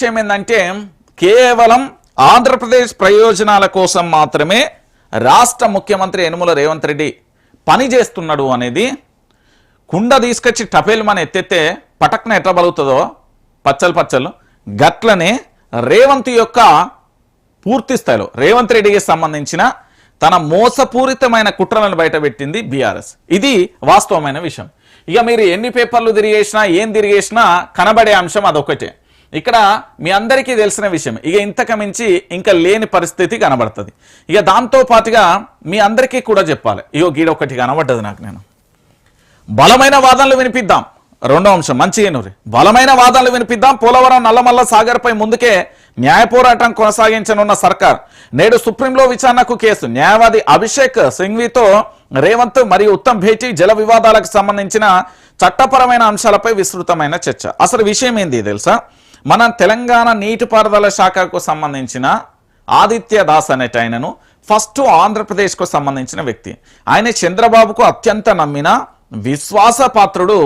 విషయం ఏంటంటే కేవలం ఆంధ్రప్రదేశ్ ప్రయోజనాల కోసం మాత్రమే రాష్ట్ర ముఖ్యమంత్రి యనుమల రేవంత్ రెడ్డి పని చేస్తున్నాడు అనేది కుండ తీసుకొచ్చి టపేల్మని ఎత్తెత్తే పటక్న ఎట్లా బలుగుతుందో పచ్చలు గట్లనే రేవంత్ యొక్క పూర్తి స్థాయిలో రేవంత్ రెడ్డికి సంబంధించిన తన మోసపూరితమైన కుట్రలను బయటపెట్టింది బీఆర్ఎస్. ఇది వాస్తవమైన విషయం. ఇక మీరు ఎన్ని పేపర్లు తిరిగేసినా ఏం తిరిగేసినా కనబడే అంశం అదొకటే. ఇక్కడ మీ అందరికీ తెలిసిన విషయం. ఇక ఇంతకు మించి ఇంకా లేని పరిస్థితి కనబడుతుంది. ఇక దాంతో పాటుగా మీ అందరికీ కూడా చెప్పాలి. ఇగో గీడొకటి కనబడ్డది నాకు. నేను బలమైన వాదనలు వినిపిద్దాం. రెండో అంశం మంచిగా బలమైన వాదనలు వినిపిద్దాం. పోలవరం నల్లమల్ల సాగర్పై ముందుకే న్యాయ పోరాటం కొనసాగించనున్న సర్కార్ నేడు సుప్రీంలో విచారణకు కేసు. న్యాయవాది అభిషేక్ సింఘ్వితో రేవంత్ మరియు ఉత్తమ్ భేటీ జల వివాదాలకు సంబంధించిన చట్టపరమైన అంశాలపై విస్తృతమైన చర్చ. అసలు విషయం ఏంది తెలుసా? మన తెలంగాణ నీటిపారుదల శాఖకు సంబంధించిన ఆదిత్య దాస్ అనేట ఆయనను ఫస్ట్ ఆంధ్రప్రదేశ్కు సంబంధించిన వ్యక్తి. ఆయన చంద్రబాబుకు అత్యంత నమ్మిన విశ్వాసపాత్రుడు.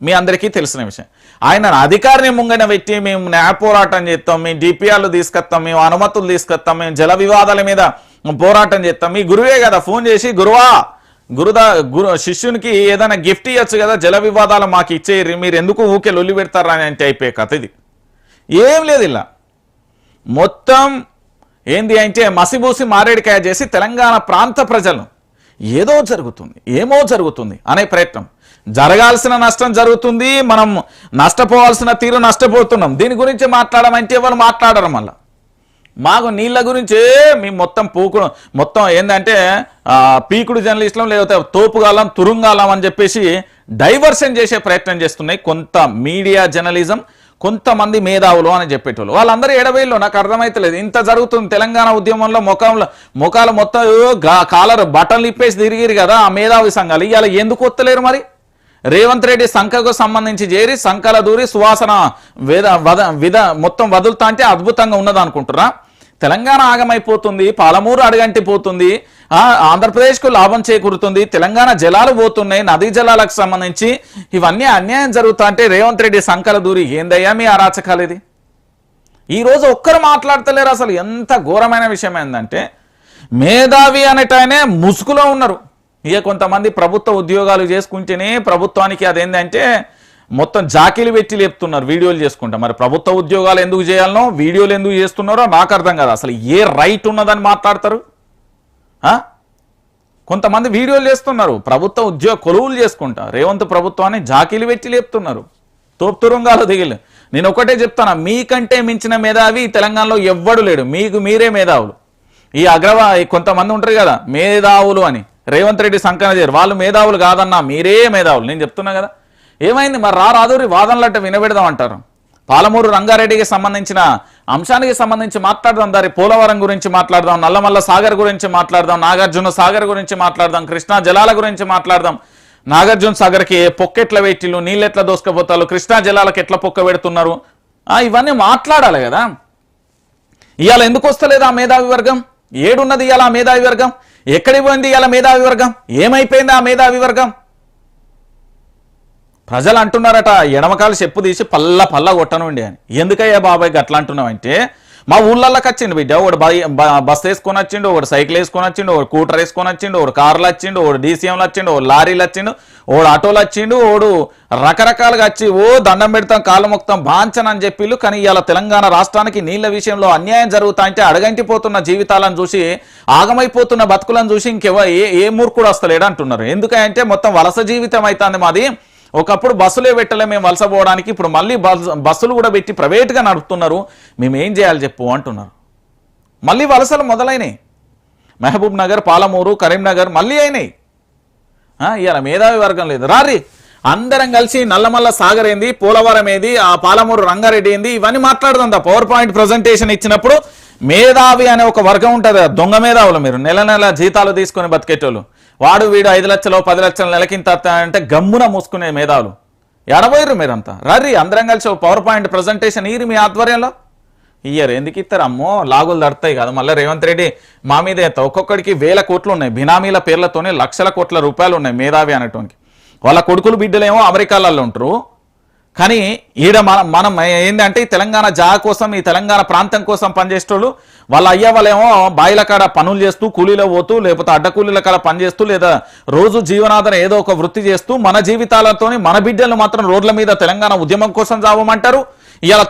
మీ అందరికీ తెలిసిన విషయం. ఆయన అధికారిని ముంగన పెట్టి మేము న్యాయ పోరాటం చేస్తాం, మేము డిపిఆర్లు తీసుకొస్తాం, మేము అనుమతులు తీసుకొస్తాం, మేము జల వివాదాల మీద పోరాటం చేస్తాం. మీ గురువే కదా ఫోన్ చేసి గురు శిష్యునికి ఏదైనా గిఫ్ట్ ఇవ్వచ్చు కదా, జల వివాదాలు మాకు ఇచ్చేయరు, మీరు ఎందుకు ఊకే లొల్లి పెడతారా అని అంటే అయిపోయే కథ ఇది. ఏం లేదు, ఇలా మొత్తం ఏంది అంటే మసిబూసి మారేడికాయ చేసి తెలంగాణ ప్రాంత ప్రజలను ఏమో జరుగుతుంది అనే ప్రయత్నం. జరగాల్సిన నష్టం జరుగుతుంది, మనం నష్టపోవాల్సిన తీరు నష్టపోతున్నాం. దీని గురించి మాట్లాడమంటే ఎవరు మాట్లాడరు. మళ్ళా మాకు నీళ్ళ గురించే మీ మొత్తం ఏంటంటే పీకుడు జర్నలిస్టులం లేకపోతే తోపుగాలం తురుంగాలం అని చెప్పేసి డైవర్షన్ చేసే ప్రయత్నం చేస్తున్నాయి కొంత మీడియా జర్నలిజం, కొంతమంది మేధావులు అని చెప్పేటోళ్ళు. వాళ్ళందరూ ఎడవేళ్ళు నాకు అర్థమైతలేదు. ఇంత జరుగుతుంది తెలంగాణ ఉద్యమంలో ముఖాలు మొత్తం కాలర్ బట్టలు ఇప్పేసి తిరిగిరు కదా ఆ మేధావి సంఘాలు. ఇవాళ ఎందుకు వస్తలేరు మరి? రేవంత్ రెడ్డి సంఖకు సంబంధించి చేరి సంఖల దూరి సువాసన మొత్తం వదులుతా అంటే అద్భుతంగా ఉన్నది అనుకుంటున్నా. తెలంగాణ ఆగమైపోతుంది, పాలమూరు అడగంటిపోతుంది, ఆంధ్రప్రదేశ్కు లాభం చేకూరుతుంది, తెలంగాణ జలాలు పోతున్నాయి, నదీ జలాలకు సంబంధించి ఇవన్నీ అన్యాయం జరుగుతా అంటే రేవంత్ రెడ్డి సంఖల దూరి ఏందయ్యా మీ అరాచకాలు ఇది? ఈరోజు ఒక్కరు మాట్లాడతలేరు. అసలు ఎంత ఘోరమైన విషయం ఏంటంటే మేధావి అనేటనే ముసుగులో ఉన్నారు. ఇక కొంతమంది ప్రభుత్వ ఉద్యోగాలు చేసుకుంటేనే ప్రభుత్వానికి అదేంటంటే మొత్తం జాకీలు పెట్టి లేపుతున్నారు వీడియోలు చేసుకుంటా. మరి ప్రభుత్వ ఉద్యోగాలు ఎందుకు చేయాలనో వీడియోలు ఎందుకు చేస్తున్నారో నాకు అర్థం కాదు. అసలు ఏ రైట్ ఉన్నదని మాట్లాడతారు? కొంతమంది వీడియోలు చేస్తున్నారు ప్రభుత్వ ఉద్యోగ కొలువులు చేసుకుంటా రేవంత్ ప్రభుత్వాన్ని జాకీలు పెట్టి లేపుతున్నారు, తోపుతురుంగాలు దిగిలు. నేను ఒకటే చెప్తాను, మీకంటే మించిన మేధావి తెలంగాణలో ఎవ్వడు లేడు. మీకు మీరే మేధావులు. ఈ కొంతమంది ఉంటారు కదా మేధావులు అని, రేవంత్ రెడ్డి సంకన చేయరు. వాళ్ళు మేధావులు కాదన్నా, మీరే మేధావులు. నేను చెప్తున్నా కదా. ఏమైంది మరి? రాదురి వాదనలంటే వినబెడదాం అంటారు. పాలమూరు రంగారెడ్డికి సంబంధించిన అంశానికి సంబంధించి మాట్లాడదాం, దారి పోలవరం గురించి మాట్లాడదాం, నల్లమల్ల సాగర్ గురించి మాట్లాడదాం, నాగార్జున సాగర్ గురించి మాట్లాడదాం, కృష్ణా జలాల గురించి మాట్లాడదాం. నాగార్జున సాగర్కి పొక్కెట్ల వెట్టిలు, నీళ్ళెట్లా దోసుకపోతారు, కృష్ణా జలాలకు ఎట్లా పొక్క పెడుతున్నారు, ఇవన్నీ మాట్లాడాలి కదా. ఇవాళ ఎందుకు వస్తలేదు ఆ మేధావి వర్గం? ఏడున్నది ఇవాళ ఆ మేధావి వర్గం? ఎక్కడికి పోయింది ఇవాళ మేధావి వర్గం? ఏమైపోయింది ఆ మేధావి వర్గం? ప్రజలు అంటున్నారట ఎడమకాలు చెప్పు తీసి పల్ల కొట్టనుండి అని. ఎందుకయ్యా బాబాయ్ అట్లా అంటున్నావంటే, మా ఊళ్ళల్లోకి వచ్చిండు బిడ్డ. ఒకడు బస్ వేసుకొని వచ్చిండు, ఒకడు సైకిల్ వేసుకొని వచ్చిండు, ఒకడు స్కూటర్ వేసుకొని వచ్చిండు, ఒకడు కార్లు వచ్చిండు, ఒకడు డీసీఎంలు వచ్చిండు, ఒకడు లారీలు వచ్చిండు, ఒకడు ఆటోలు వచ్చిండు, ఒకడు రకరకాలుగా వచ్చి దండం పెడతాం కాళ్ళు మొక్తాం బాంచన్ అని చెప్పిళ్ళు. కానీ ఇవాళ తెలంగాణ రాష్ట్రానికి నీళ్ల విషయంలో అన్యాయం జరుగుతా అంటే అడగంటిపోతున్న జీవితాలను చూసి, ఆగమైపోతున్న బతుకులను చూసి ఏ మూర్ఖుడు వస్తలేడు అంటున్నారు. ఎందుకంటే మొత్తం వలస జీవితం అవుతుంది మాది. ఒకప్పుడు బస్సులే పెట్టలే మేము వలస పోవడానికి, ఇప్పుడు మళ్ళీ బస్సులు కూడా పెట్టి ప్రైవేట్గా నడుపుతున్నారు, మేము ఏం చేయాలి చెప్పు అంటున్నారు. మళ్ళీ వలసలు మొదలైనవి. మహబూబ్ నగర్, పాలమూరు, కరీంనగర్ మళ్ళీ అయినాయి. ఇవాళ మేధావి వర్గం లేదు. రారి అందరం కలిసి నల్లమల్ల సాగర్ ఏంది, పోలవరం ఏది, ఆ పాలమూరు రంగారెడ్డి ఏంది, ఇవన్నీ మాట్లాడదాం. పవర్ పాయింట్ ప్రజెంటేషన్ ఇచ్చినప్పుడు మేధావి అనే ఒక వర్గం ఉంటుంది. దొంగ మేధావులు మీరు, నెల జీతాలు తీసుకొని బతికేటోళ్ళు. వాడు వీడు 5 లక్షలు 10 లక్షలు నెలకింత అంటే గమ్మున మూసుకునే మేధావులు ఎడబోయరు మీరంతా. రర్రి అందరం కలిసి పవర్ పాయింట్ ప్రజెంటేషన్ ఇయ్యి మీ ఆధ్వర్యంలో. ఇయ్యరు ఎందుకు ఇస్తారు? అమ్మో లాగులు దడతాయి కదా. మళ్ళీ రేవంత్ రెడ్డి మా మీద ఒక్కొక్కడికి 1000 కోట్లు ఉన్నాయి, బినామీల పేర్లతోనే లక్షల కోట్ల రూపాయలు ఉన్నాయి మేధావి అనేటువంటి. వాళ్ళ కొడుకులు బిడ్డలేమో అమెరికాలలో ఉంటారు, కానీ ఈడ మనం ఏంటంటే ఈ తెలంగాణ జాగ కోసం, ఈ తెలంగాణ ప్రాంతం కోసం పనిచేసేటోళ్ళు వాళ్ళ అయ్య వాళ్ళేమో బాయిల కాడ పనులు చేస్తూ కూలీలో పోతూ, లేకపోతే అడ్డకూలీల కాడ పనిచేస్తూ, లేదా రోజు జీవనాధారం ఏదో ఒక వృత్తి చేస్తూ మన జీవితాలతోని మన బిడ్డలు మాత్రం రోడ్ల మీద తెలంగాణ ఉద్యమం కోసం చావమంటారు. ఇవాళ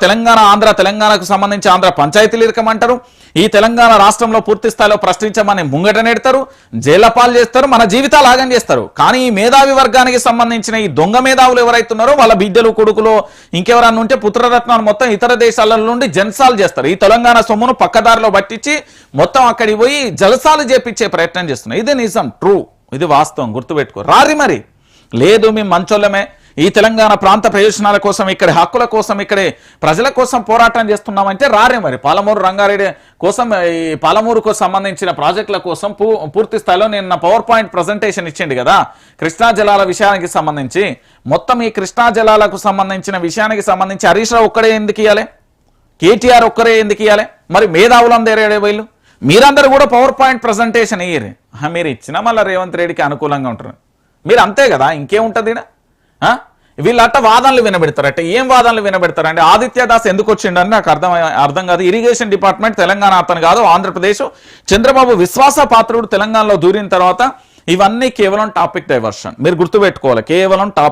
తెలంగాణకు సంబంధించి ఆంధ్ర పంచాయతీలు ఇరకమంటారు. ఈ తెలంగాణ రాష్ట్రంలో పూర్తి స్థాయిలో ప్రశ్నించమని ముంగట నెడతారు, జైలపాలు చేస్తారు, మన జీవితాలు ఆగం చేస్తారు. కానీ ఈ మేధావి వర్గానికి సంబంధించిన ఈ దొంగ మేధావులు ఎవరైతున్నారో వాళ్ళ బిడ్డలు కొడుకులు ఇంకెవరన్నా ఉంటే పుత్రరత్నాలు మొత్తం ఇతర దేశాల నుండి జల్సాలు చేస్తారు. ఈ తెలంగాణ సొమ్మును పక్కదారిలో పట్టించి మొత్తం అక్కడికి పోయి జలసాలు చేపించే ప్రయత్నం చేస్తున్నారు. ఇది నిజం, ట్రూ, ఇది వాస్తవం, గుర్తుపెట్టుకో. రారి మరి లేదు మేము మంచోళ్ళమే, ఈ తెలంగాణ ప్రాంత ప్రయోజనాల కోసం, ఇక్కడ హక్కుల కోసం, ఇక్కడే ప్రజల కోసం పోరాటం చేస్తున్నామంటే రారే మరి. పాలమూరు రంగారెడ్డి కోసం, ఈ పాలమూరుకు సంబంధించిన ప్రాజెక్టుల కోసం పూర్తి స్థాయిలో నేను నా పవర్ పాయింట్ ప్రజెంటేషన్ ఇచ్చింది కదా కృష్ణా జలాల విషయానికి సంబంధించి. మొత్తం ఈ కృష్ణా జలాలకు సంబంధించిన విషయానికి సంబంధించి హరీష్ రావు ఒక్కడే ఎందుకు ఇవ్వాలి, కేటీఆర్ ఒక్కరే ఎందుకు ఇవ్వాలి, మరి మేధావులందరూ వీళ్ళు మీరందరూ కూడా పవర్ పాయింట్ ప్రజెంటేషన్ ఇయ్యరు. మీరు ఇచ్చినా మళ్ళీ రేవంత్ రెడ్డికి అనుకూలంగా ఉంటారు. మీరు అంతే కదా, ఇంకేముంటుంది ఈడ? వీళ్ళట్ట వాదనలు వినబెడతారట. ఏం వాదనలు వినబెడతారండి? ఆదిత్య దాస్ ఎందుకు వచ్చిండని నాకు అర్థం కాదు. ఇరిగేషన్ డిపార్ట్మెంట్ తెలంగాణ అతను కాదు, ఆంధ్రప్రదేశ్. చంద్రబాబు విశ్వాస పాత్రుడు తెలంగాణలో దూరిన తర్వాత ఇవన్నీ కేవలం టాపిక్ డైవర్షన్. మీరు గుర్తుపెట్టుకోవాలి, కేవలం టాపిక్